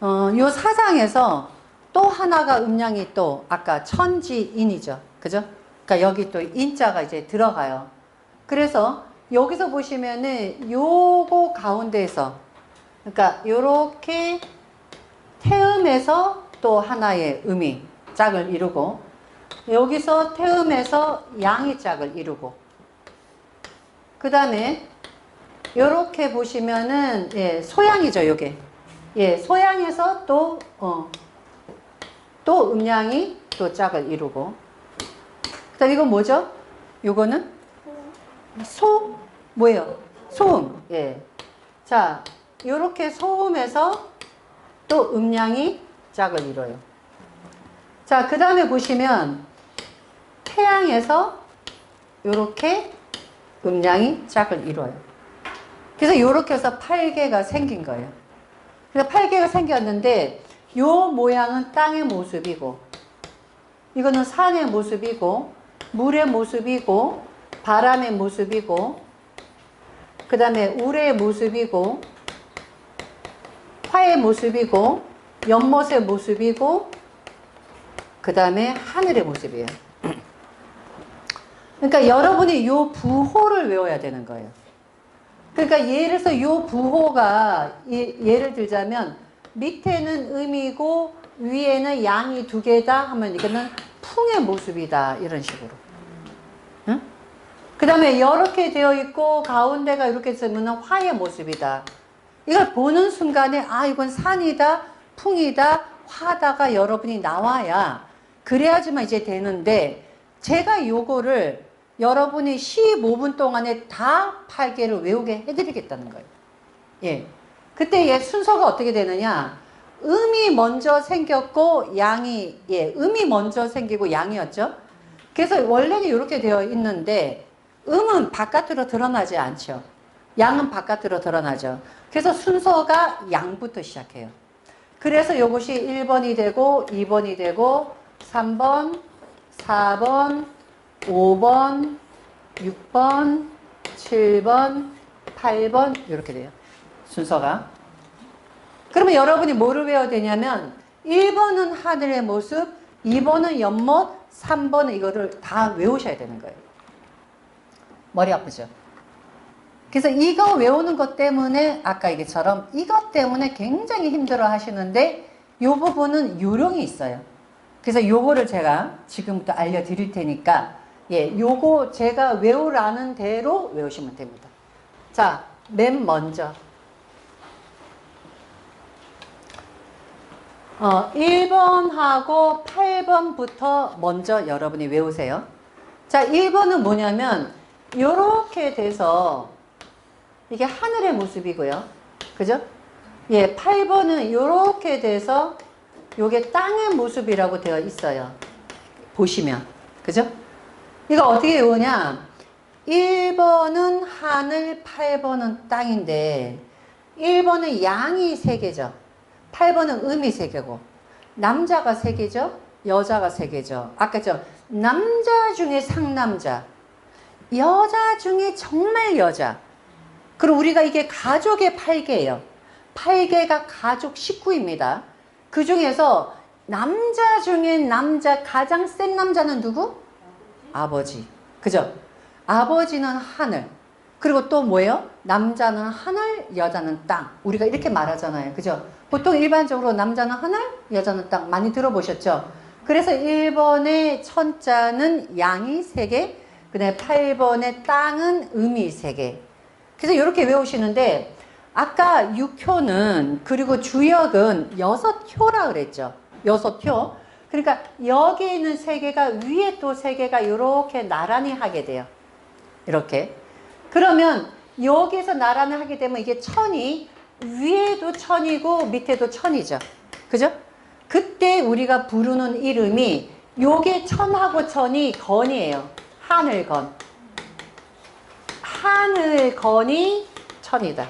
요 사상에서 또 하나가 음량이 또 아까 천지인이죠. 그죠? 그러니까 여기 또 인자가 이제 들어가요. 그래서 여기서 보시면은 요거 가운데에서 그러니까 요렇게 태음에서 또 하나의 음이 짝을 이루고 여기서 태음에서 양이 짝을 이루고 그 다음에 요렇게 보시면은 예, 소양이죠. 요게 예, 소양에서 또 또 음양이 또 짝을 이루고 그 다음 이건 뭐죠? 요거는 뭐예요? 소음. 예. 자, 요렇게 소음에서 또 음양이 짝을 이뤄요. 자, 그 다음에 보시면 태양에서 요렇게 음양이 짝을 이뤄요. 그래서 요렇게 해서 8개가 생긴 거예요. 그래서 8개가 생겼는데 요 모양은 땅의 모습이고 이거는 산의 모습이고 물의 모습이고 바람의 모습이고 그 다음에 우레의 모습이고 화의 모습이고 연못의 모습이고 그 다음에 하늘의 모습이에요. 그러니까 여러분이 요 부호를 외워야 되는 거예요. 그러니까 예를 들어서 요 부호가 예를 들자면 밑에는 음이고 위에는 양이 두 개다 하면 이거는 풍의 모습이다 이런 식으로. 응? 그 다음에 이렇게 되어 있고 가운데가 이렇게 있으면 화의 모습이다. 이걸 보는 순간에 아 이건 산이다 풍이다 화다가 여러분이 나와야 그래야지만 이제 되는데 제가 요거를 여러분이 15분 동안에 다 8개를 외우게 해드리겠다는 거예요. 예. 그때 얘 순서가 어떻게 되느냐. 음이 먼저 생겼고 양이 음이 먼저 생기고 양이었죠. 그래서 원래는 이렇게 되어 있는데 음은 바깥으로 드러나지 않죠. 양은 바깥으로 드러나죠. 그래서 순서가 양부터 시작해요. 그래서 이것이 1번이 되고 2번이 되고 3번, 4번, 5번, 6번, 7번, 8번 이렇게 돼요. 순서가. 그러면 여러분이 뭐를 외워야 되냐면 1번은 하늘의 모습, 2번은 연못, 3번은 이거를 다 외우셔야 되는 거예요. 머리 아프죠? 그래서 이거 외우는 것 때문에 아까 얘기처럼 이것 때문에 굉장히 힘들어 하시는데 이 부분은 요령이 있어요. 그래서 요거를 제가 지금부터 알려드릴 테니까 예, 요거 제가 외우라는 대로 외우시면 됩니다. 자, 맨 먼저 1번하고 8번부터 먼저 여러분이 외우세요. 자, 1번은 뭐냐면 요렇게 돼서 이게 하늘의 모습이고요. 그죠? 예, 8번은 요렇게 돼서 요게 땅의 모습이라고 되어 있어요. 보시면. 그죠? 이거 어떻게 외우냐? 1번은 하늘, 8번은 땅인데 1번은 양이 3개죠. 8번은 음이 3개고 남자가 3개죠. 여자가 3개죠. 아까 남자 중에 상남자, 여자 중에 정말 여자. 그리고 우리가 이게 가족의 8개예요. 8개가 가족 식구입니다. 그 중에서 남자 중에 남자 가장 센 남자는 누구? 아버지. 그죠? 아버지는 하늘. 그리고 또 뭐예요? 남자는 하늘, 여자는 땅. 우리가 이렇게 말하잖아요. 그죠? 보통 일반적으로 남자는 하늘, 여자는 땅. 많이 들어보셨죠? 그래서 1번의 천자는 양이 3개, 그 다음에 8번의 땅은 음이 3개. 그래서 이렇게 외우시는데 아까 6효는 그리고 주역은 6효라 그랬죠. 6효. 그러니까 여기 있는 3개가 위에 또 3개가 이렇게 나란히 하게 돼요. 이렇게. 그러면 여기서 나란히 하게 되면 이게 천이 위에도 천이고 밑에도 천이죠. 그죠? 그때 우리가 부르는 이름이 요게 천하고 천이 건이에요. 하늘건. 하늘건이 천이다.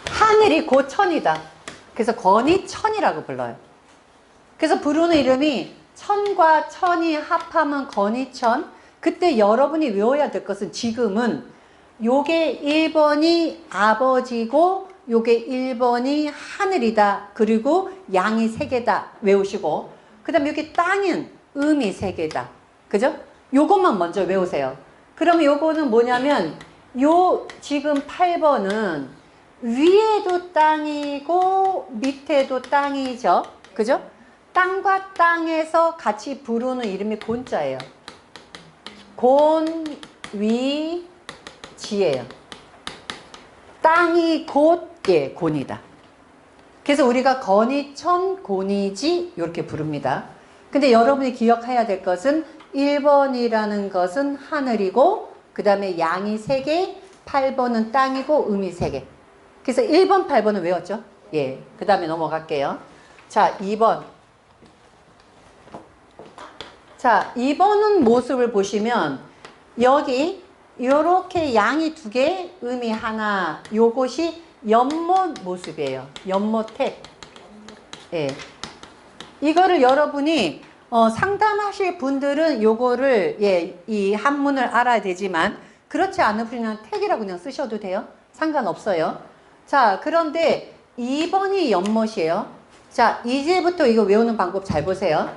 하늘이 곧 천이다. 그래서 건이 천이라고 불러요. 그래서 부르는 이름이 천과 천이 합하면 건이천. 그때 여러분이 외워야 될 것은 지금은 요게 1번이 아버지고 요게 1번이 하늘이다. 그리고 양이 3개다. 외우시고 그 다음에 여기 땅은 음이 3개다. 그죠? 요것만 먼저 외우세요. 그러면 요거는 뭐냐면 요 지금 8번은 위에도 땅이고 밑에도 땅이죠. 그죠? 땅과 땅에서 같이 부르는 이름이 곤자예요. 곤위지예요. 땅이 곧 곤이다. 그래서 우리가 건이천, 곤이지 이렇게 부릅니다. 근데 여러분이 기억해야 될 것은 1번이라는 것은 하늘이고 그 다음에 양이 3개, 8번은 땅이고 음이 3개. 그래서 1번, 8번은 외웠죠? 예. 그 다음에 넘어갈게요. 자, 2번. 자, 2번은 모습을 보시면 여기 요렇게 양이 2개, 음이 하나. 요것이 연못 모습이에요. 연못택. 예. 이거를 여러분이 상담하실 분들은 요거를 이 한문을 알아야 되지만 그렇지 않은 분은 택이라고 그냥 쓰셔도 돼요. 상관없어요. 자, 그런데 2번이 연못이에요. 자, 이제부터 이거 외우는 방법 잘 보세요.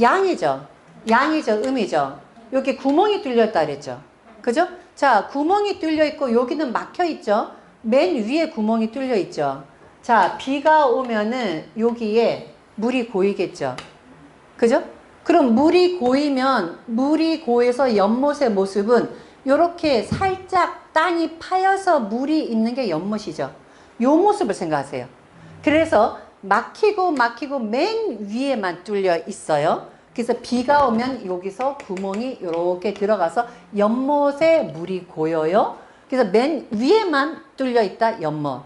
양이죠. 양이죠. 음이죠. 여기 구멍이 뚫렸다 그랬죠. 그죠? 자, 구멍이 뚫려 있고 여기는 막혀 있죠. 맨 위에 구멍이 뚫려 있죠. 자, 비가 오면은 여기에 물이 고이겠죠. 그죠? 그럼 물이 고이면 물이 고여서 연못의 모습은 이렇게 살짝 땅이 파여서 물이 있는 게 연못이죠. 요 모습을 생각하세요. 그래서 막히고 맨 위에만 뚫려 있어요. 그래서 비가 오면 여기서 구멍이 이렇게 들어가서 연못에 물이 고여요. 그래서 맨 위에만 뚫려 있다 연못.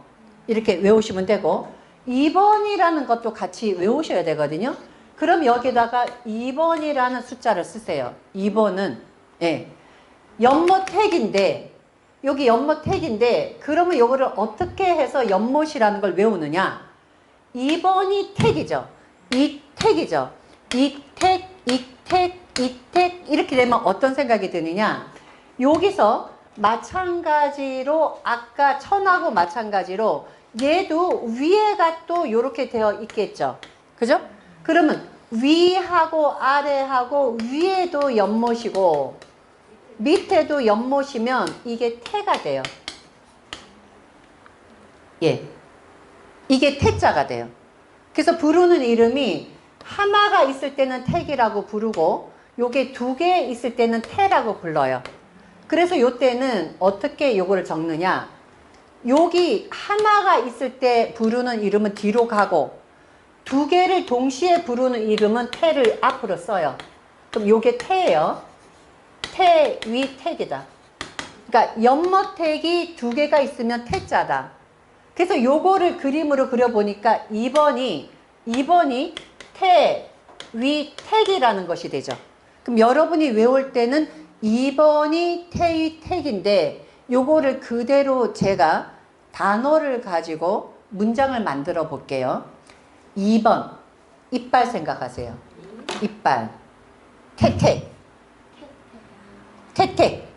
이렇게 외우시면 되고 2번이라는 것도 같이 외우셔야 되거든요. 그럼 여기다가 2번이라는 숫자를 쓰세요. 2번은 연못택인데 여기 연못택인데 그러면 이거를 어떻게 해서 연못이라는 걸 외우느냐. 2번이 택이죠. 이 택이죠. 이택, 이택, 이택 이렇게 되면 어떤 생각이 드느냐. 여기서 마찬가지로 아까 천하고 마찬가지로 얘도 위에가 또 이렇게 되어 있겠죠. 그죠? 그러면 위하고 아래하고 위에도 연못이고 밑에도 연못이면 이게 태가 돼요. 예. 이게 태자가 돼요. 그래서 부르는 이름이 하나가 있을 때는 택이라고 부르고 요게 2개 있을 때는 태라고 불러요. 그래서 요때는 어떻게 요거를 적느냐. 여기 하나가 있을 때 부르는 이름은 뒤로 가고 2개를 동시에 부르는 이름은 태를 앞으로 써요. 그럼 요게 태예요. 태, 위, 택이다. 그러니까 연못택이 2개가 있으면 태자다. 그래서 요거를 그림으로 그려보니까 2번이 태, 위, 택이라는 것이 되죠. 그럼 여러분이 외울 때는 2번이 태, 위, 택인데 요거를 그대로 제가 단어를 가지고 문장을 만들어 볼게요. 2번 이빨 생각하세요. 이빨 태택 태택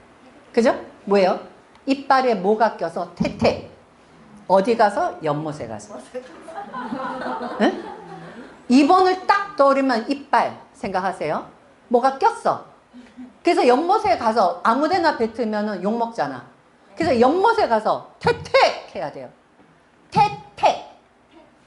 그죠? 뭐예요? 이빨에 뭐가 껴서 태택 어디 가서? 연못에 가서. 응? 2번을 딱 떠오르면 이빨 생각하세요. 뭐가 꼈어. 그래서 연못에 가서 아무데나 뱉으면 욕먹잖아. 그래서 연못에 가서 태택 해야 돼요. 태택.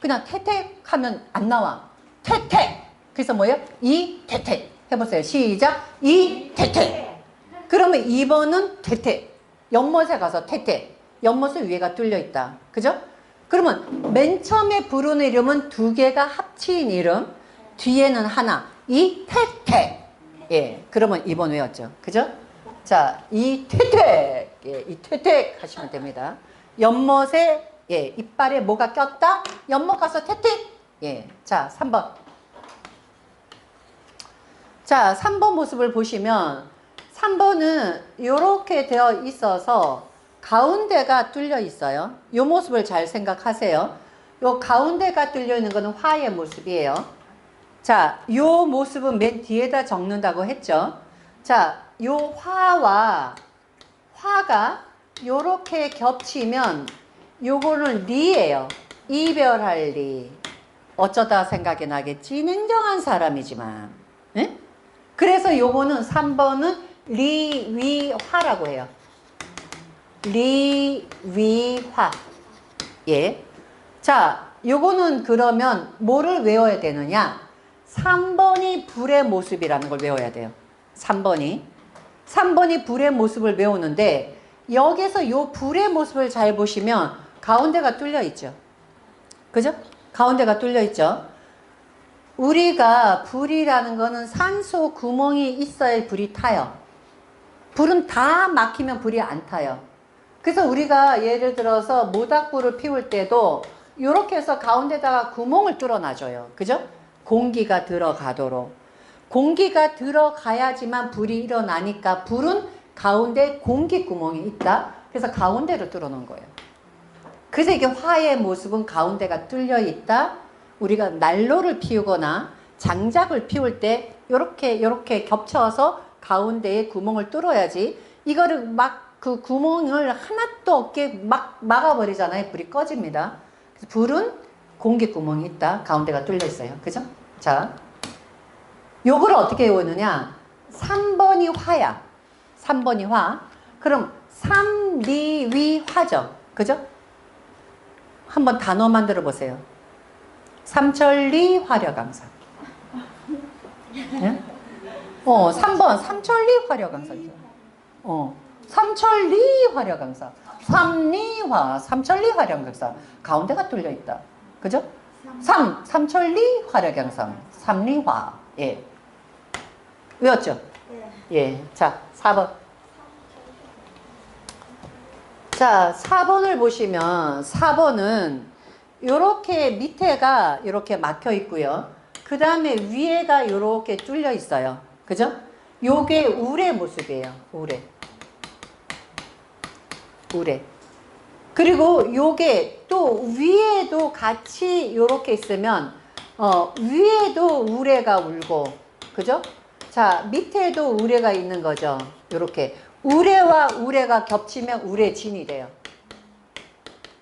그냥 태택 하면 안 나와. 태택. 그래서 뭐예요? 이태택. 해보세요. 시작. 이태택. 그러면 2번은 태택. 연못에 가서 태택. 연못은 위에가 뚫려 있다. 그죠? 그러면 맨 처음에 부르는 이름은 2개가 합친 이름. 뒤에는 하나. 이태택. 예. 그러면 2번 외웠죠. 그죠? 자, 이태택. 예. 이태택 하시면 됩니다. 연못에 이빨에 뭐가 꼈다? 연못 가서 태택. 예. 자, 3번. 자, 3번 모습을 보시면 3번은 이렇게 되어 있어서 가운데가 뚫려 있어요. 이 모습을 잘 생각하세요. 이 가운데가 뚫려 있는 것은 화의 모습이에요. 자, 이 모습은 맨 뒤에다 적는다고 했죠. 자, 이 화와 화가 이렇게 겹치면 요거는 리예요. 이별할 리. 어쩌다 생각이 나겠지. 냉정한 사람이지만. 예? 그래서 요거는 3번은 리위화라고 해요. 리위화. 예. 자, 요거는 그러면 뭐를 외워야 되느냐? 3번이 불의 모습이라는 걸 외워야 돼요. 3번이 불의 모습을 외우는데 여기서 요 불의 모습을 잘 보시면 가운데가 뚫려 있죠. 그죠? 가운데가 뚫려 있죠. 우리가 불이라는 거는 산소 구멍이 있어야 불이 타요. 불은 다 막히면 불이 안 타요. 그래서 우리가 예를 들어서 모닥불을 피울 때도 이렇게 해서 가운데다가 구멍을 뚫어 놔줘요. 그죠? 공기가 들어가도록. 공기가 들어가야지만 불이 일어나니까 불은 가운데 공기 구멍이 있다. 그래서 가운데를 뚫어 놓은 거예요. 그래서 이게 화의 모습은 가운데가 뚫려 있다. 우리가 난로를 피우거나 장작을 피울 때 요렇게 겹쳐서 가운데에 구멍을 뚫어야지 이거를 막 그 구멍을 하나도 없게 막 막아버리잖아요. 불이 꺼집니다. 그래서 불은 공기 구멍이 있다. 가운데가 뚫려 있어요. 그죠? 자, 요거를 어떻게 외우느냐? 3번이 화야. 3번이 화. 그럼 3리위화죠. 그죠? 한번 단어 만들어 보세요. 삼천리 화려강산. 예? 3번 삼천리 화려강산. 삼천리 화려강산. 삼리화, 삼천리 화려강산. 가운데가 뚫려 있다. 그죠? 삼천리 화려강산. 삼리화. 예. 외웠죠? 예. 자, 4번. 자, 4번을 보시면 4번은 요렇게 밑에가 이렇게 막혀 있고요. 그 다음에 위에가 요렇게 뚫려 있어요. 그죠? 요게 우레 모습이에요. 우레. 그리고 요게 또 위에도 같이 요렇게 있으면 위에도 우레가 울고, 그죠? 자, 밑에도 우레가 있는 거죠. 요렇게. 우레와 우레가 겹치면 우레진이 돼요.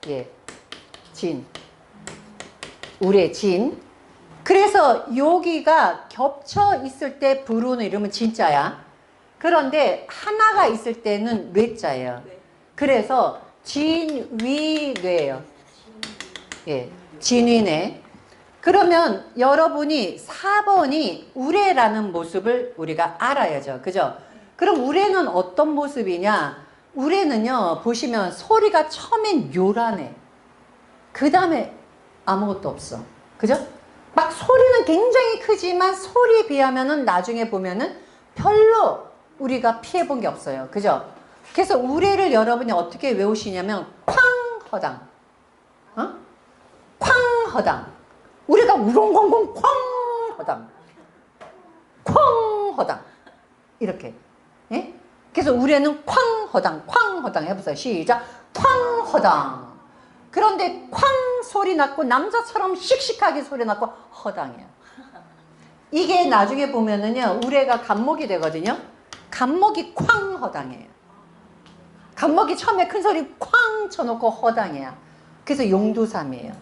예. 진. 우레진. 그래서 여기가 겹쳐 있을 때 부르는 이름은 진짜야. 그런데 하나가 있을 때는 뇌자예요. 그래서 진위뇌예요. 예. 진위뇌. 그러면 여러분이 4번이 우레라는 모습을 우리가 알아야죠. 그죠? 그럼 우레는 어떤 모습이냐? 우레는요, 보시면 소리가 처음엔 요란해. 그 다음에 아무것도 없어. 그죠? 막 소리는 굉장히 크지만 소리에 비하면은 나중에 보면은 별로 우리가 피해본 게 없어요. 그죠? 그래서 우레를 여러분이 어떻게 외우시냐면 쾅허당. 쾅허당. 우리가 우렁공공 쾅허당. 쾅허당. 이렇게. 예? 그래서 우레는 쾅허당, 쾅허당 해보세요. 시작. 쾅허당. 그런데 쾅 소리 났고 남자처럼 씩씩하게 소리 났고 허당이에요. 이게 나중에 보면은요, 우레가 간목이 되거든요. 간목이 쾅허당이에요. 간목이 처음에 큰 소리 쾅 쳐놓고 허당이야. 그래서 용두삼이에요.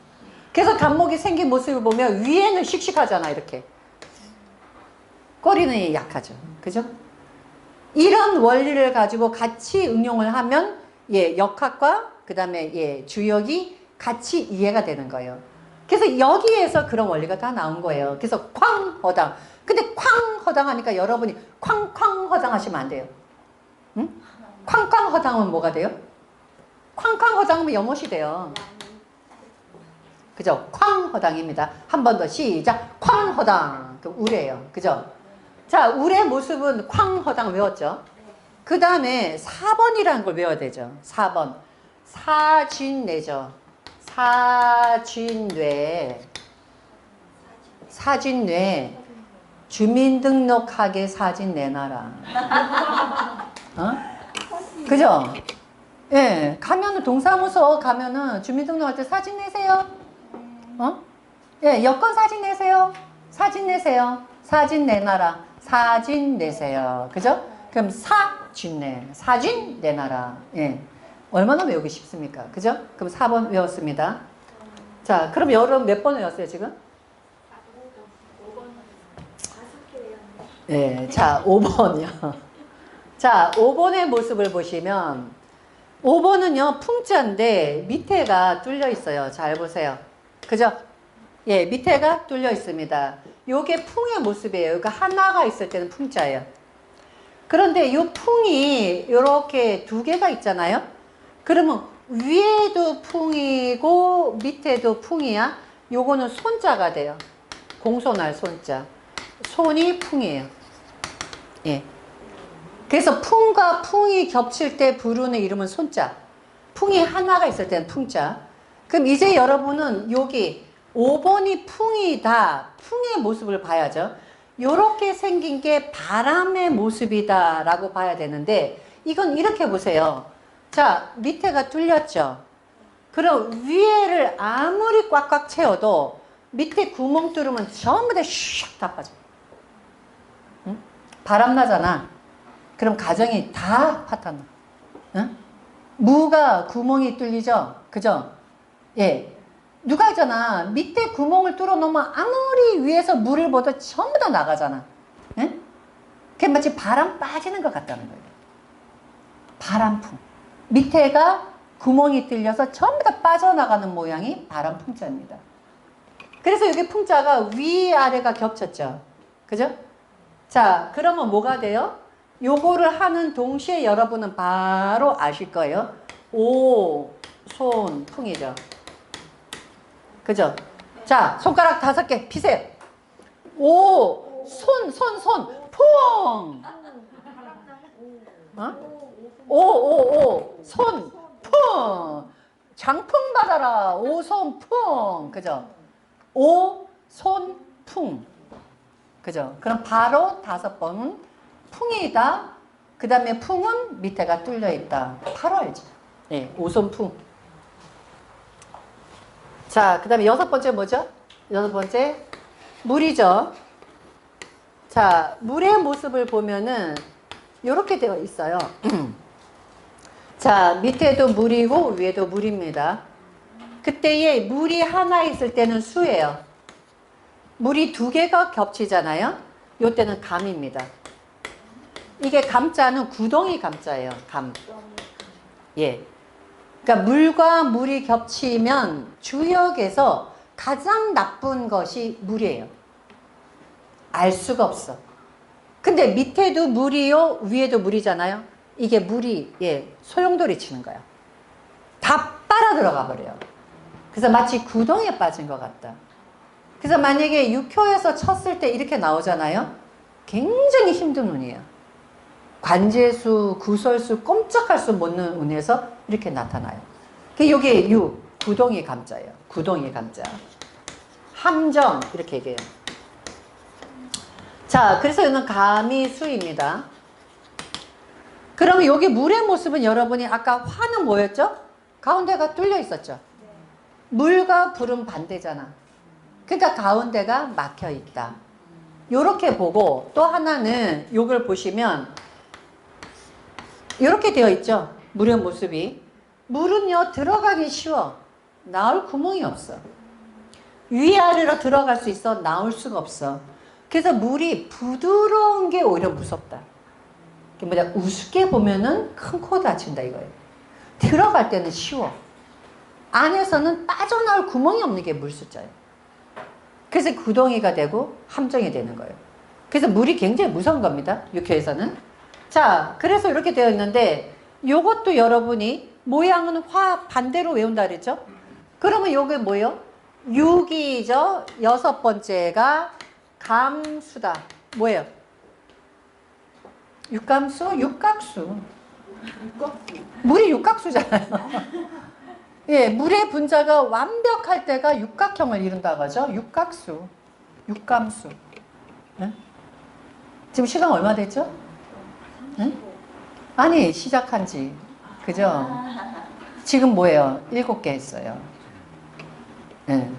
그래서 간목이 생긴 모습을 보면 위에는 씩씩하잖아, 이렇게. 꼬리는 약하죠. 그죠? 이런 원리를 가지고 같이 응용을 하면 예, 역학과 그 다음에 예, 주역이 같이 이해가 되는 거예요. 그래서 여기에서 그런 원리가 다 나온 거예요. 그래서 쾅허당. 근데 쾅허당 하니까 여러분이 쾅쾅허당 하시면 안 돼요. 응? 쾅쾅허당은 뭐가 돼요? 쾅쾅허당은 영어시 돼요. 그죠? 쾅허당입니다. 한 번 더 시작. 쾅허당. 그 우레예요. 그죠? 자, 우레 모습은 쾅허당 외웠죠? 그 다음에 4번이라는 걸 외워야 되죠. 4번. 사진뇌죠. 사진뇌. 사진뇌. 주민등록하게 사진 내놔라. 그죠? 예. 가면은 동사무소 가면은 주민등록할 때 사진 내세요. 예. 여권 사진 내세요. 사진 내세요. 사진 내놔라. 사진 내세요. 그죠? 그럼 사진내. 사진 내놔라. 예. 얼마나 외우기 쉽습니까? 그죠? 그럼 4번 외웠습니다. 자, 그럼 여러분 몇 번 외웠어요, 지금? 5번 5개 외웠네. 네, 자, 5번이요. 자, 5번의 모습을 보시면 5번은요, 풍자인데 밑에가 뚫려 있어요. 잘 보세요. 그죠? 예, 밑에가 뚫려 있습니다. 요게 풍의 모습이에요. 그러니까 하나가 있을 때는 풍자예요. 그런데 요 풍이 이렇게 두 개가 있잖아요. 그러면 위에도 풍이고 밑에도 풍이야. 요거는 손자가 돼요. 공손할 손자. 손이 풍이에요. 예. 그래서 풍과 풍이 겹칠 때 부르는 이름은 손자. 풍이 하나가 있을 때는 풍자. 그럼 이제 여러분은 여기 5번이 풍이다. 풍의 모습을 봐야죠. 요렇게 생긴 게 바람의 모습이다 라고 봐야 되는데 이건 이렇게 보세요. 자, 밑에가 뚫렸죠. 그럼 위에를 아무리 꽉꽉 채워도 밑에 구멍 뚫으면 전부 다 슉 다 빠져. 응? 바람 나잖아. 그럼 가정이 다 파탄나. 응? 무가 구멍이 뚫리죠? 그죠? 예. 누가 있잖아. 밑에 구멍을 뚫어 놓으면 아무리 위에서 물을 보도 전부 다 나가잖아. 예? 그게 마치 바람 빠지는 것 같다는 거예요. 바람풍. 밑에가 구멍이 뚫려서 전부 다 빠져나가는 모양이 바람풍자입니다. 그래서 여기 풍자가 위아래가 겹쳤죠. 그죠? 자, 그러면 뭐가 돼요? 요거를 하는 동시에 여러분은 바로 아실 거예요. 오, 손, 풍이죠. 그죠? 자, 손가락 5개 피세요. 오, 손, 풍. 어? 오, 손, 풍. 장풍 받아라. 오, 손, 풍. 그죠? 오, 손, 풍. 그죠? 그럼 바로 5번은 풍이다. 그 다음에 풍은 밑에가 뚫려 있다. 바로 알죠? 예, 오손풍. 자, 그 다음에 6번째 뭐죠? 6번째, 물이죠. 자, 물의 모습을 보면은, 요렇게 되어 있어요. 자, 밑에도 물이고, 위에도 물입니다. 그때에 물이 하나 있을 때는 수예요. 물이 2개가 겹치잖아요. 요때는 감입니다. 이게 감자는 구덩이 감자예요. 감. 예. 그러니까 물과 물이 겹치면 주역에서 가장 나쁜 것이 물이에요. 알 수가 없어. 근데 밑에도 물이요, 위에도 물이잖아요. 이게 물이 소용돌이 치는 거야. 다 빨아 들어가 버려요. 그래서 마치 구덩이에 빠진 것 같다. 그래서 만약에 육효에서 쳤을 때 이렇게 나오잖아요. 굉장히 힘든 운이에요. 관제수, 구설수, 꼼짝할 수 없는 운에서 이렇게 나타나요. 이게 구덩이 감자예요. 구덩이 감자. 함정, 이렇게 얘기해요. 자, 그래서 이거는 감이수입니다. 그러면 여기 물의 모습은 여러분이 아까 화는 뭐였죠? 가운데가 뚫려 있었죠. 물과 불은 반대잖아. 그러니까 가운데가 막혀 있다. 요렇게 보고 또 하나는 요걸 보시면 이렇게 되어 있죠. 물의 모습이. 물은요, 들어가기 쉬워. 나올 구멍이 없어. 위아래로 들어갈 수 있어. 나올 수가 없어. 그래서 물이 부드러운 게 오히려 무섭다. 뭐냐, 우습게 보면은 큰 코 다친다 이거예요. 들어갈 때는 쉬워. 안에서는 빠져나올 구멍이 없는 게 물숫자예요. 그래서 구덩이가 되고 함정이 되는 거예요. 그래서 물이 굉장히 무서운 겁니다. 육효에서는. 자, 그래서 이렇게 되어 있는데 요것도 여러분이 모양은 화 반대로 외운다 그랬죠? 그러면 요게 뭐예요? 6이죠. 6번째가 감수다. 뭐예요? 육감수? 육각수. 물이 육각수잖아요. 예, 물의 분자가 완벽할 때가 육각형을 이룬다고 하죠. 육각수. 육감수. 네? 지금 시간 얼마 됐죠? 응? 아니, 시작한 지. 그죠? 지금 뭐예요? 7개 했어요. 네.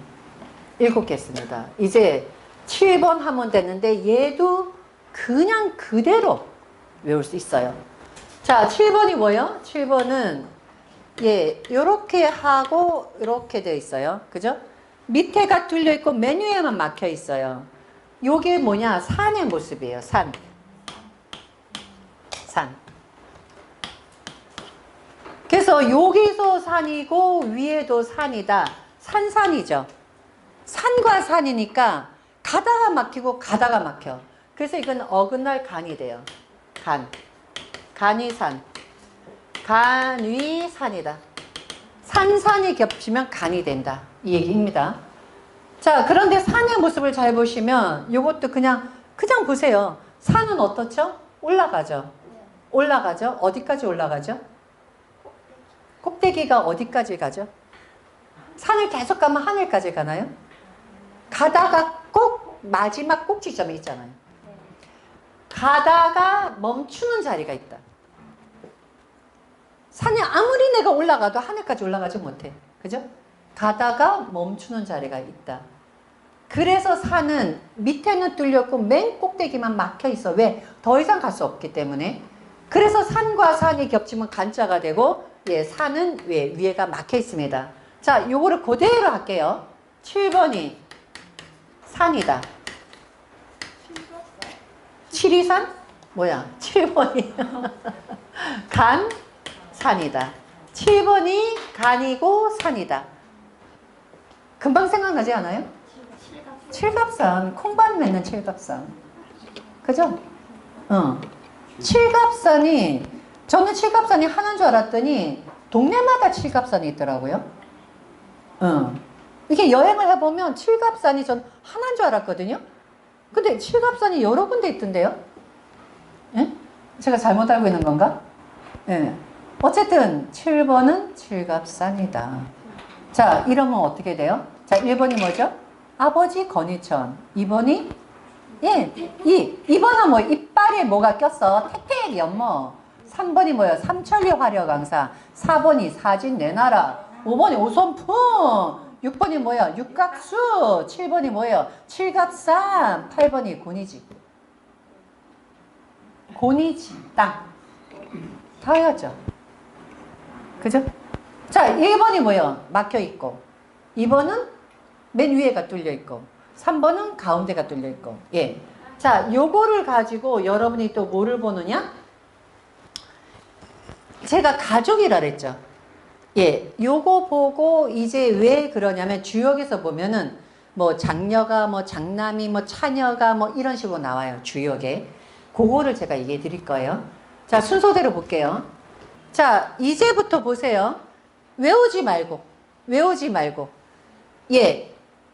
7개 했습니다. 이제 7번 하면 되는데 얘도 그냥 그대로 외울 수 있어요. 자, 7번이 뭐예요? 7번은 예, 요렇게 하고 요렇게 되어 있어요. 그죠? 밑에가 뚫려 있고 맨 위에만 막혀 있어요. 요게 뭐냐? 산의 모습이에요. 산. 산. 그래서 여기서 산이고 위에도 산이다. 산이죠. 산과 산이니까 가다가 막히고 가다가 막혀. 그래서 이건 어긋날 간이 돼요. 간. 간이 산. 간위 산이다. 산이 겹치면 간이 된다. 이 얘기입니다. 자, 그런데 산의 모습을 잘 보시면 이것도 그냥 보세요. 산은 어떻죠? 올라가죠. 올라가죠. 어디까지 올라가죠? 꼭대기가 어디까지 가죠? 산을 계속 가면 하늘까지 가나요? 가다가 꼭 마지막 꼭지점에 있잖아요. 가다가 멈추는 자리가 있다. 산에 아무리 내가 올라가도 하늘까지 올라가지 못해. 그죠? 가다가 멈추는 자리가 있다. 그래서 산은 밑에는 뚫렸고 맨 꼭대기만 막혀 있어. 왜? 더 이상 갈 수 없기 때문에. 그래서 산과 산이 겹치면 간자가 되고, 예, 산은 위에가 막혀 있습니다. 자, 요거를 그대로 할게요. 7번이 산이다. 7이산? 뭐야? 7번이 간, 산이다. 7번이 간이고 산이다. 금방 생각나지 않아요? 칠갑산. 콩밥 맺는 칠갑산. 그죠? 칠갑산이, 저는 칠갑산이 하나인 줄 알았더니 동네마다 칠갑산이 있더라고요. 이렇게 여행을 해보면 칠갑산이 전 하나인 줄 알았거든요. 근데 칠갑산이 여러 군데 있던데요? 예? 제가 잘못 알고 있는 건가? 예. 어쨌든 7번은 칠갑산이다. 자, 이러면 어떻게 돼요? 자, 1번이 뭐죠? 아버지 건희천. 2번이 예, 2번은 뭐 이빨에 뭐가 꼈어? 태택 연모. 3번이 뭐예요? 삼천리 화려강사. 4번이 사진 내놔라. 5번이 오손풍. 6번이 뭐야? 육각수. 7번이 뭐예요? 칠갑산. 8번이 고니지. 고니지 땅. 다 해야죠. 그죠? 자, 1번이 뭐예요? 막혀있고. 2번은 맨 위에가 뚫려있고. 3번은 가운데가 뚫려있고. 예. 자, 요거를 가지고 여러분이 또 뭐를 보느냐? 제가 가족이라 그랬죠. 예. 요거 보고 이제 왜 그러냐면 주역에서 보면은 뭐 장녀가 뭐 장남이 뭐 차녀가 뭐 이런 식으로 나와요. 주역에. 그거를 제가 얘기해 드릴 거예요. 자, 순서대로 볼게요. 자, 이제부터 보세요. 외우지 말고. 예.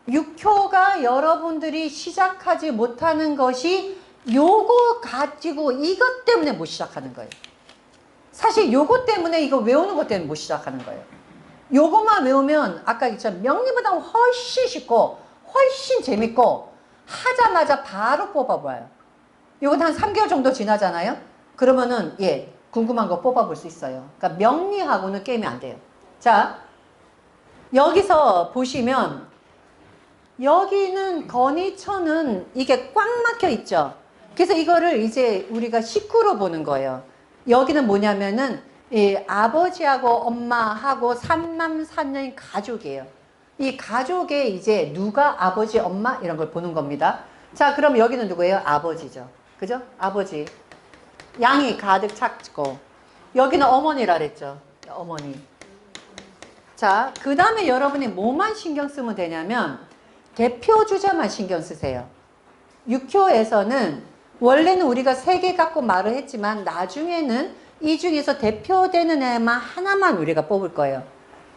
6효가 여러분들이 시작하지 못하는 것이 요거 가지고 이것 때문에 못 시작하는 거예요. 사실 요거 때문에 이거 외우는 것 때문에 못 시작하는 거예요. 요거만 외우면 아까 있잖아요. 명리보다 훨씬 쉽고 훨씬 재밌고 하자마자 바로 뽑아봐요. 요건 한 3개월 정도 지나잖아요. 그러면은 예, 궁금한 거 뽑아볼 수 있어요. 그러니까 명리하고는 게임이 안 돼요. 자, 여기서 보시면 여기는 건희천은 이게 꽉 막혀 있죠. 그래서 이거를 이제 우리가 식구로 보는 거예요. 여기는 뭐냐면은 아버지하고 엄마하고 삼남사녀인 가족이에요. 이 가족에 이제 누가 아버지, 엄마 이런 걸 보는 겁니다. 자, 그럼 여기는 누구예요? 아버지죠. 그죠? 아버지. 양이 가득 찼고 여기는 어머니라 그랬죠. 어머니. 자, 그 다음에 여러분이 뭐만 신경 쓰면 되냐면 대표 주자만 신경 쓰세요. 6효에서는 원래는 우리가 3개 갖고 말을 했지만 나중에는 이 중에서 대표되는 애만 하나만 우리가 뽑을 거예요.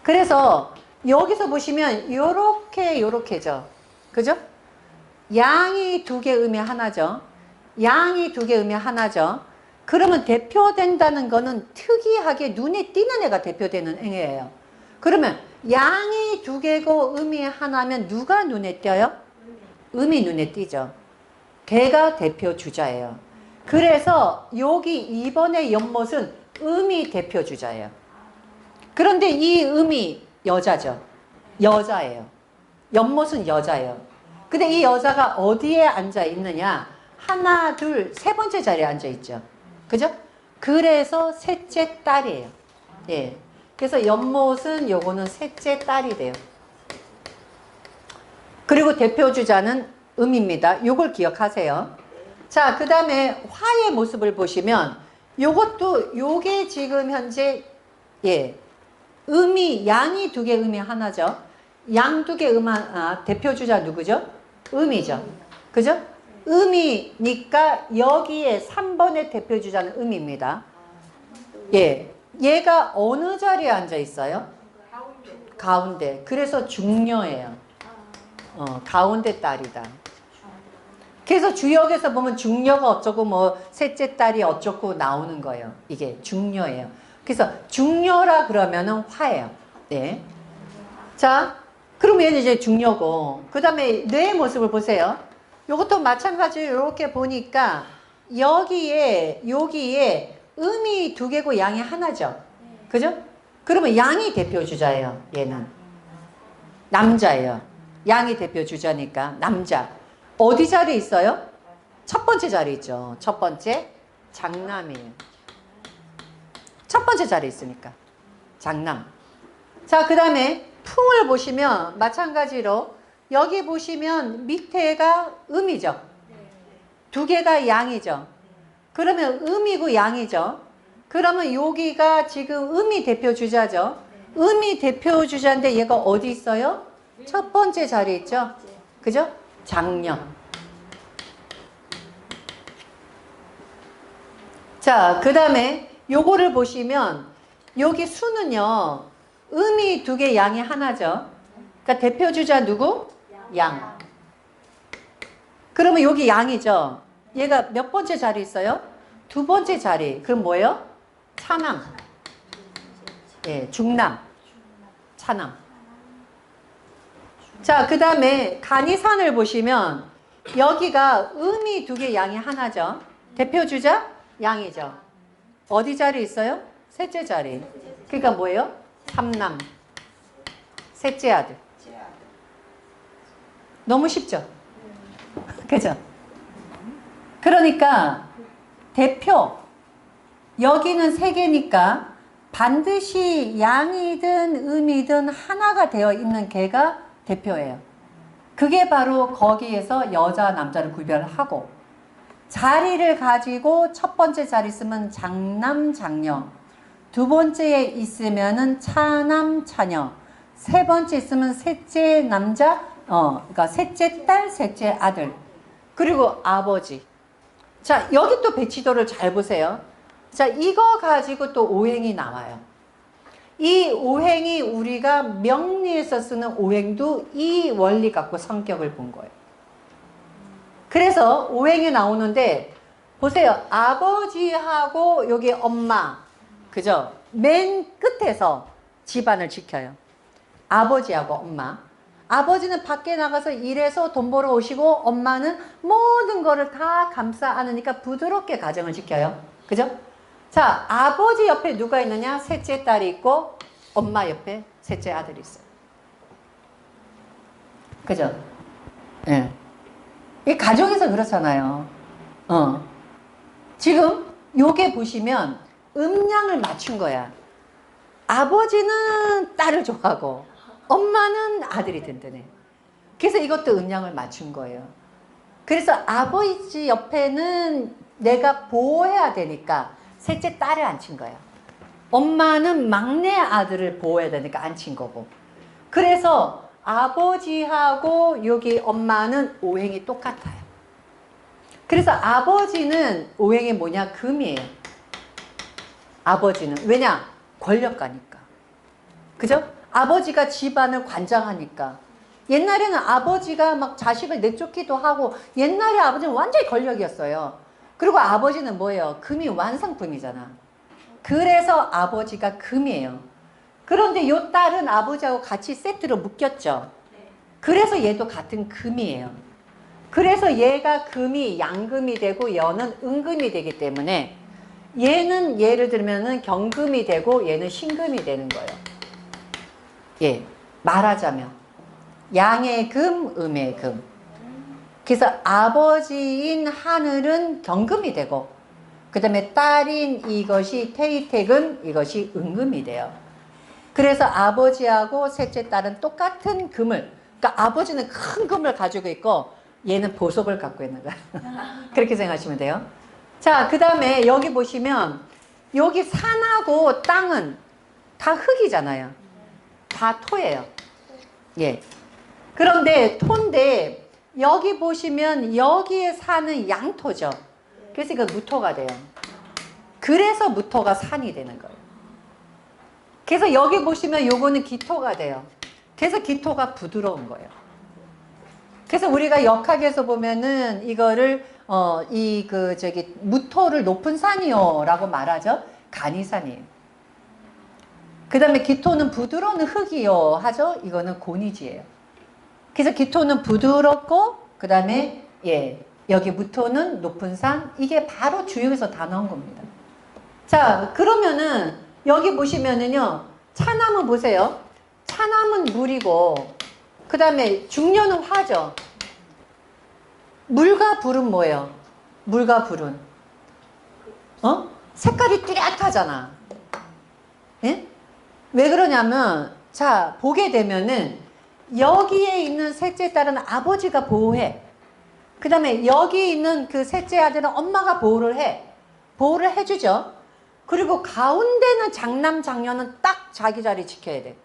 그래서 여기서 보시면 요렇게죠. 그죠? 양이 2개 의미 하나죠. 양이 2개 의미 하나죠. 그러면 대표된다는 거는 특이하게 눈에 띄는 애가 대표되는 애예요. 그러면 양이 2개고 음이 하나면 누가 눈에 띄어요? 음이 눈에 띄죠. 걔가 대표 주자예요. 그래서 여기 2번의 연못은 음이 대표 주자예요. 그런데 이 음이 여자죠. 여자예요. 연못은 여자예요. 근데 이 여자가 어디에 앉아 있느냐? 하나, 둘, 3번째 자리에 앉아 있죠. 그죠? 그래서 셋째 딸이에요. 예. 그래서 연못은 요거는 셋째 딸이 돼요. 그리고 대표 주자는 음입니다. 요걸 기억하세요. 자, 그 다음에 화의 모습을 보시면 요것도 요게 지금 현재 예 음이 양이 두 개 음이 하나죠. 양 두 개 대표 주자 누구죠? 음이죠. 그죠? 음이니까 여기에 3번의 대표 주자는 음입니다. 예. 얘가 어느 자리에 앉아 있어요? 가운데. 그래서 중녀예요. 가운데 딸이다. 그래서 주역에서 보면 중녀가 어쩌고 뭐 셋째 딸이 어쩌고 나오는 거예요. 이게 중녀예요. 그래서 중녀라 그러면은 화예요. 네. 자, 그럼 얘는 이제 중녀고, 그 다음에 뇌의 모습을 보세요. 이것도 마찬가지로 이렇게 보니까 여기에 음이 두 개고 양이 하나죠. 그죠? 그러면 양이 대표 주자예요. 얘는 남자예요. 양이 대표 주자니까 남자. 어디 자리에 있어요? 첫 번째 자리 있죠. 첫 번째 장남이에요. 첫 번째 자리에 있으니까 장남. 자, 그 다음에 풍을 보시면 마찬가지로 여기 보시면 밑에가 음이죠. 두 개가 양이죠. 그러면 음이고 양이죠. 그러면 여기가 지금 음이 대표 주자죠. 음이 대표 주자인데 얘가 어디 있어요? 첫 번째 자리에 있죠. 그죠? 장녀. 자, 그 다음에 요거를 보시면 여기 수는요. 음이 두 개, 양이 하나죠. 그러니까 대표 주자 누구? 양. 그러면 여기 양이죠. 얘가 몇 번째 자리 있어요? 두 번째 자리. 그럼 뭐예요? 차남. 예, 중남. 차남. 자, 그 다음에 간이산을 보시면 여기가 음이 두 개, 양이 하나죠. 대표 주자 양이죠. 어디 자리 있어요? 셋째 자리. 그러니까 뭐예요? 삼남. 셋째 아들. 너무 쉽죠? 그죠? 그러니까 대표 여기는 세 개니까 반드시 양이든 음이든 하나가 되어 있는 개가 대표예요. 그게 바로 거기에서 여자 남자를 구별하고 자리를 가지고 첫 번째 자리 있으면 장남 장녀, 두 번째에 있으면은 차남 차녀, 세 번째 있으면 셋째 남자, 그러니까 셋째 딸, 셋째 아들, 그리고 아버지. 자, 여기 또 배치도를 잘 보세요. 자, 이거 가지고 또 오행이 나와요. 이 오행이 우리가 명리에서 쓰는 오행도 이 원리 갖고 성격을 본 거예요. 그래서 오행이 나오는데 보세요. 아버지하고 여기 엄마, 그죠? 맨 끝에서 집안을 지켜요. 아버지하고 엄마. 아버지는 밖에 나가서 일해서 돈 벌어 오시고 엄마는 모든 거를 다 감싸 안으니까 부드럽게 가정을 지켜요. 그죠? 자, 아버지 옆에 누가 있느냐? 셋째 딸이 있고 엄마 옆에 셋째 아들이 있어요. 그죠? 예. 네. 이 가정에서 그렇잖아요. 지금 요게 보시면 음양을 맞춘 거야. 아버지는 딸을 좋아하고 엄마는 아들이 든든해. 그래서 이것도 음양을 맞춘 거예요. 그래서 아버지 옆에는 내가 보호해야 되니까 셋째 딸을 앉힌 거예요. 엄마는 막내 아들을 보호해야 되니까 앉힌 거고. 그래서 아버지하고 여기 엄마는 오행이 똑같아요. 그래서 아버지는 오행이 뭐냐? 금이에요. 아버지는. 왜냐? 권력가니까. 그죠? 아버지가 집안을 관장하니까. 옛날에는 아버지가 막 자식을 내쫓기도 하고 옛날에 아버지는 완전히 권력이었어요. 그리고 아버지는 뭐예요? 금이 완성품이잖아. 그래서 아버지가 금이에요. 그런데 요 딸은 아버지하고 같이 세트로 묶였죠. 그래서 얘도 같은 금이에요. 그래서 얘가 금이 양금이 되고 얘는 은금이 되기 때문에 얘는 예를 들면은 경금이 되고 얘는 신금이 되는 거예요. 예, 말하자면 양의 금, 음의 금. 그래서 아버지인 하늘은 경금이 되고 그 다음에 딸인 이것이 태희택은 이것이 은금이 돼요. 그래서 아버지하고 셋째 딸은 똑같은 금을, 그러니까 아버지는 큰 금을 가지고 있고 얘는 보석을 갖고 있는 거야. 그렇게 생각하시면 돼요. 자, 그 다음에 여기 보시면 여기 산하고 땅은 다 흙이잖아요. 다 토예요. 예. 그런데 토인데 여기 보시면 여기에 사는 양토죠. 그래서 이거 무토가 돼요. 그래서 무토가 산이 되는 거예요. 그래서 여기 보시면 요거는 기토가 돼요. 그래서 기토가 부드러운 거예요. 그래서 우리가 역학에서 보면은 이거를 무토를 높은 산이요 라고 말하죠. 간이산이에요. 그 다음에 기토는 부드러운 흙이요 하죠. 이거는 고니지예요. 그래서 기토는 부드럽고 그 다음에 여기 무토는 높은 산. 이게 바로 주역에서 다 나온 겁니다. 자, 그러면은 여기 보시면은요, 차남은 보세요. 차남은 물이고 그 다음에 중녀는 화죠. 물과 불은 뭐예요? 물과 불은 색깔이 뚜렷하잖아. 예? 왜 그러냐면, 자, 보게 되면은 여기에 있는 셋째 딸은 아버지가 보호해. 그 다음에 여기 있는 그 셋째 아들은 엄마가 보호를 해. 보호를 해주죠. 그리고 가운데는 장남 장녀는 딱 자기 자리 지켜야 돼.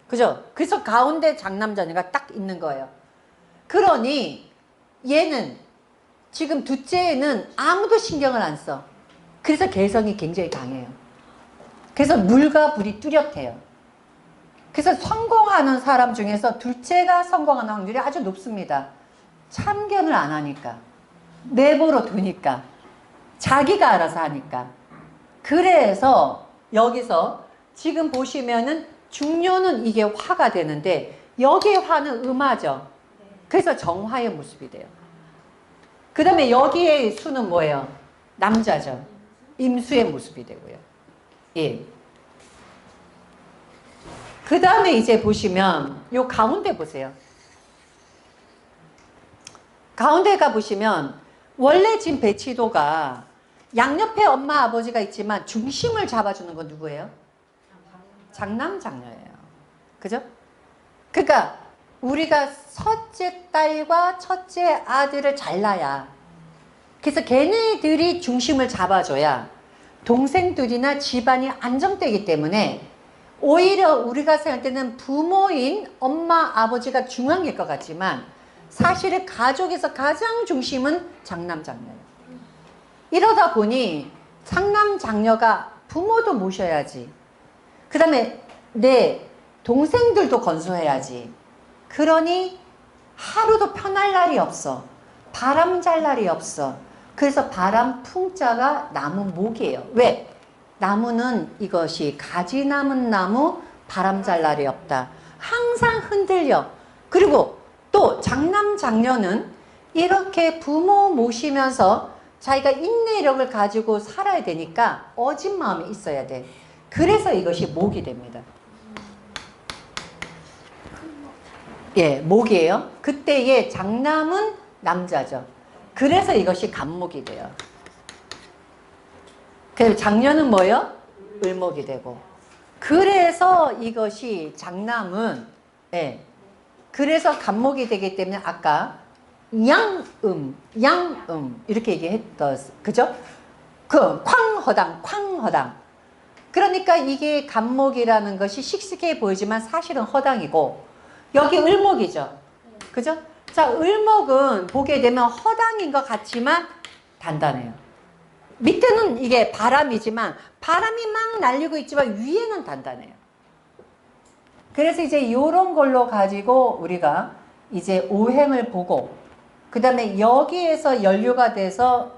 그죠? 그래서 가운데 장남 자녀가 딱 있는 거예요. 그러니 얘는 지금 둘째는 아무도 신경을 안 써. 그래서 개성이 굉장히 강해요. 그래서 물과 불이 뚜렷해요. 그래서 성공하는 사람 중에서 둘째가 성공하는 확률이 아주 높습니다. 참견을 안 하니까, 내버려 두니까, 자기가 알아서 하니까. 그래서 여기서 지금 보시면은 중녀는 이게 화가 되는데 여기에 화는 음화죠. 그래서 정화의 모습이 돼요. 그 다음에 여기에 수는 뭐예요? 남자죠. 임수의 모습이 되고요. 예. 그 다음에 이제 보시면 요 가운데 보세요. 가운데가 보시면 원래 지금 배치도가 양옆에 엄마 아버지가 있지만 중심을 잡아주는 건 누구예요? 장남 장녀예요. 그죠? 그러니까 우리가 첫째 딸과 첫째 아들을 잘라야, 그래서 걔네들이 중심을 잡아줘야 동생들이나 집안이 안정되기 때문에 오히려 우리가 생각할 때는 부모인 엄마 아버지가 중앙일 것 같지만 사실은 가족에서 가장 중심은 장남 장녀예요. 이러다 보니 장남 장녀가 부모도 모셔야지, 그 다음에 내 동생들도 건소해야지. 그러니 하루도 편할 날이 없어. 바람 잘 날이 없어. 그래서 바람 풍자가 나무 목이에요. 왜? 나무는 이것이 가지 남은 나무, 바람 잘 날이 없다. 항상 흔들려. 그리고 또 장남 장녀는 이렇게 부모 모시면서 자기가 인내력을 가지고 살아야 되니까 어진 마음이 있어야 돼. 그래서 이것이 목이 됩니다. 예, 목이에요. 그때의 장남은 남자죠. 그래서 이것이 간목이 돼요. 그래서 장녀는 뭐예요? 을목이 되고. 그래서 이것이 장남은, 예, 그래서 간목이 되기 때문에 아까 양음 이렇게 얘기했던, 그죠? 그 쾅허당. 그러니까 이게 간목이라는 것이 씩씩해 보이지만 사실은 허당이고, 여기 을목이죠. 그죠? 자, 을목은 보게 되면 허당인 것 같지만 단단해요. 밑에는 이게 바람이지만 바람이 막 날리고 있지만 위에는 단단해요. 그래서 이제 이런 걸로 가지고 우리가 이제 오행을 보고, 그 다음에 여기에서 연료가 돼서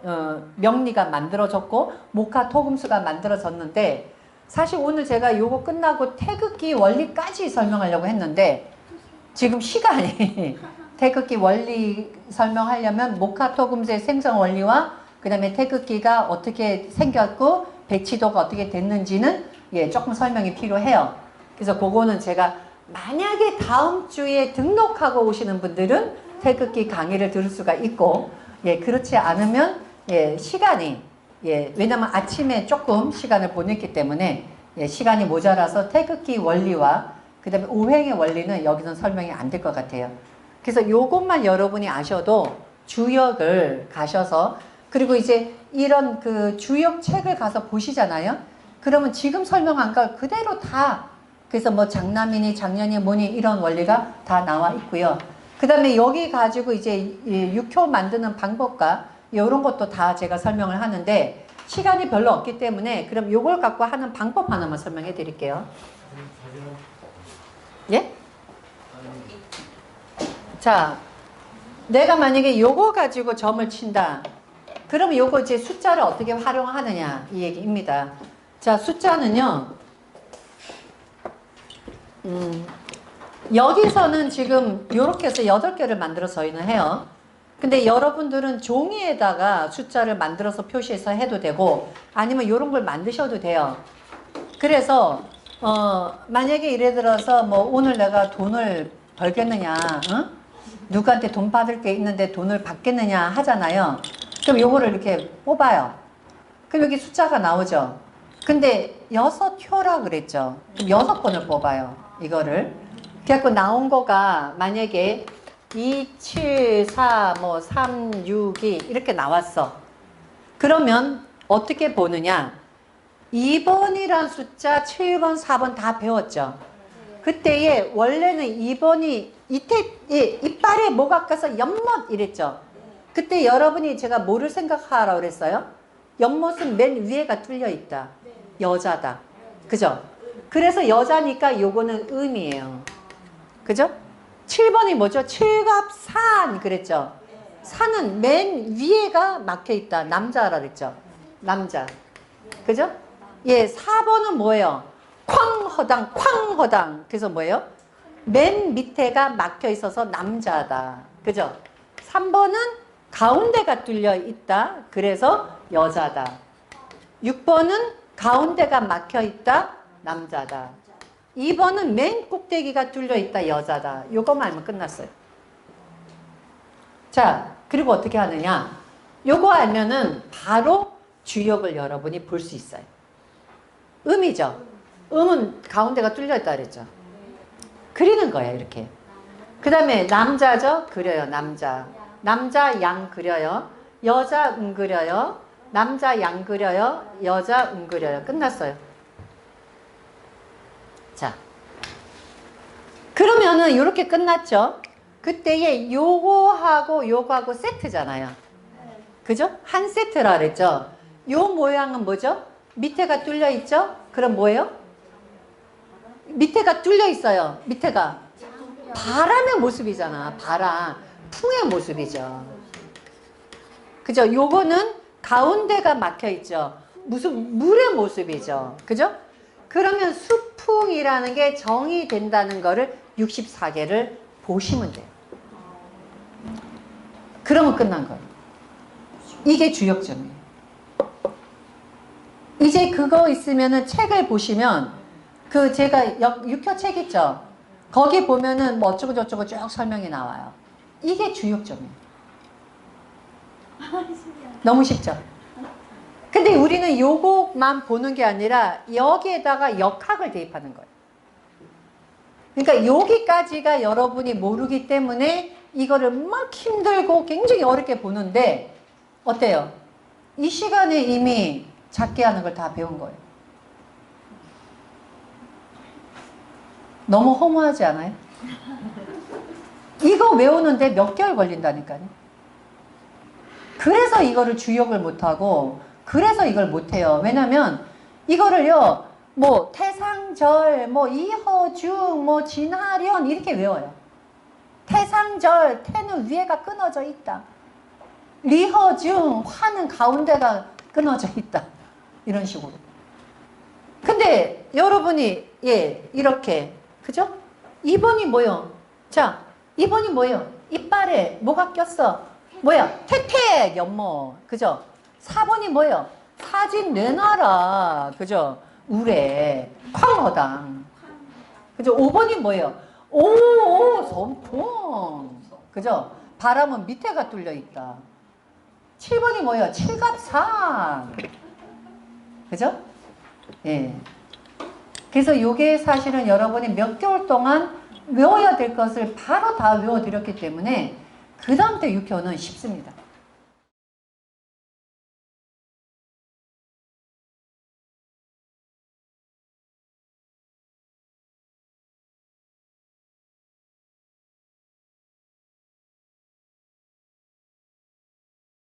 명리가 만들어졌고 목화토금수가 만들어졌는데, 사실 오늘 제가 요거 끝나고 태극기 원리까지 설명하려고 했는데 지금 시간이 태극기 원리 설명하려면 목화토금수의 생성 원리와 그 다음에 태극기가 어떻게 생겼고 배치도가 어떻게 됐는지는 조금 설명이 필요해요. 그래서 그거는 제가 만약에 다음 주에 등록하고 오시는 분들은 태극기 강의를 들을 수가 있고, 그렇지 않으면 시간이, 왜냐면 아침에 조금 시간을 보냈기 때문에 예, 시간이 모자라서 태극기 원리와 그 다음에 오행의 원리는 여기서는 설명이 안 될 것 같아요. 그래서 요것만 여러분이 아셔도 주역을 가셔서, 그리고 이제 이런 그 주역 책을 가서 보시잖아요. 그러면 지금 설명한 걸 그대로 다, 그래서 뭐 장남이니 장년이 뭐니 이런 원리가 다 나와 있고요. 그 다음에 여기 가지고 이제 육효 만드는 방법과 이런 것도 다 제가 설명을 하는데 시간이 별로 없기 때문에 그럼 요걸 갖고 하는 방법 하나만 설명해 드릴게요. 예? 자, 내가 만약에 요거 가지고 점을 친다. 그러면 요거 이제 숫자를 어떻게 활용하느냐 이 얘기입니다. 자, 숫자는요. 여기서는 지금 요렇게 해서 8개를 만들어서 저희는 해요. 근데 여러분들은 종이에다가 숫자를 만들어서 표시해서 해도 되고 아니면 요런 걸 만드셔도 돼요. 그래서 만약에 예를 들어서 뭐 오늘 내가 돈을 벌겠느냐, 응? 누구한테 돈 받을 게 있는데 돈을 받겠느냐 하잖아요. 그럼 요거를 이렇게 뽑아요. 그럼 여기 숫자가 나오죠. 근데 6효라 그랬죠. 그럼 6번을 뽑아요. 이거를. 그래갖고 나온 거가 만약에 2, 7, 4, 뭐 3, 6, 2 이렇게 나왔어. 그러면 어떻게 보느냐. 2번이란 숫자, 7번, 4번 다 배웠죠. 그때에 원래는 2번이 이빨에 뭐가 껴서 연못 이랬죠. 그때 여러분이 제가 뭐를 생각하라고 그랬어요? 연못은 맨 위에가 뚫려 있다. 여자다. 그죠? 그래서 여자니까 요거는 음이에요. 그죠? 7번이 뭐죠? 7갑 산 그랬죠. 산은 맨 위에가 막혀 있다. 남자라 그랬죠. 남자. 그죠? 예, 4번은 뭐예요? 쾅허당, 쾅허당. 그래서 뭐예요? 맨 밑에가 막혀 있어서 남자다. 그죠? 3번은 가운데가 뚫려 있다. 그래서 여자다. 6번은 가운데가 막혀 있다. 남자다. 2번은 맨 꼭대기가 뚫려 있다. 여자다. 요거만 알면 끝났어요. 자, 그리고 어떻게 하느냐? 요거 알면은 바로 주역을 여러분이 볼 수 있어요. 음이죠. 음은 가운데가 뚫려 있다 그랬죠. 그리는 거예요. 이렇게. 그 다음에 남자죠. 그려요. 남자. 남자 양 그려요. 여자 그려요. 남자 양 그려요. 여자 그려요. 끝났어요. 자, 그러면은 이렇게 끝났죠. 그때에 요거하고 요거하고 세트잖아요. 그죠? 한 세트라 그랬죠. 요 모양은 뭐죠? 밑에가 뚫려 있죠? 그럼 뭐예요? 밑에가 뚫려 있어요. 밑에가 바람의 모습이잖아. 바람, 풍의 모습이죠. 그죠? 요거는 가운데가 막혀 있죠. 무슨 물의 모습이죠. 그죠? 그러면 수풍이라는 게 정의된다는 거를 64개를 보시면 돼요. 그러면 끝난 거예요. 이게 주역점이에요. 이제 그거 있으면은 책을 보시면 그 제가 육효 책 있죠? 거기 보면은 뭐 어쩌고 저쩌고 쭉 설명이 나와요. 이게 주역점이에요. 너무 쉽죠? 근데 우리는 요것만 보는 게 아니라 여기에다가 역학을 대입하는 거예요. 그러니까 여기까지가 여러분이 모르기 때문에 이거를 막 힘들고 굉장히 어렵게 보는데 어때요? 이 시간에 이미 작게 하는 걸 다 배운 거예요. 너무 허무하지 않아요? 이거 외우는데 몇 개월 걸린다니까요. 그래서 이거를 주역을 못하고 그래서 이걸 못해요. 왜냐면 이거를요 뭐 태상절, 뭐 이허중, 뭐 진하련 이렇게 외워요. 태상절, 태는 위에가 끊어져 있다. 리허중, 화는 가운데가 끊어져 있다. 이런 식으로. 근데 여러분이 예 이렇게 그죠? 2번이 뭐요? 자 2번이 뭐요? 이빨에 뭐가 꼈어? 뭐야? 태택 연못. 그죠? 4번이 뭐요? 사진 내놔라. 그죠? 우레 쾅허당. 그죠? 5번이 뭐예요? 오 선풍. 그죠? 바람은 밑에가 뚫려 있다. 7번이 뭐예요? 칠갑산. 그죠? 예. 그래서 요게 사실은 여러분이 몇 개월 동안 외워야 될 것을 바로 다 외워드렸기 때문에 그 다음부터 6교는 쉽습니다.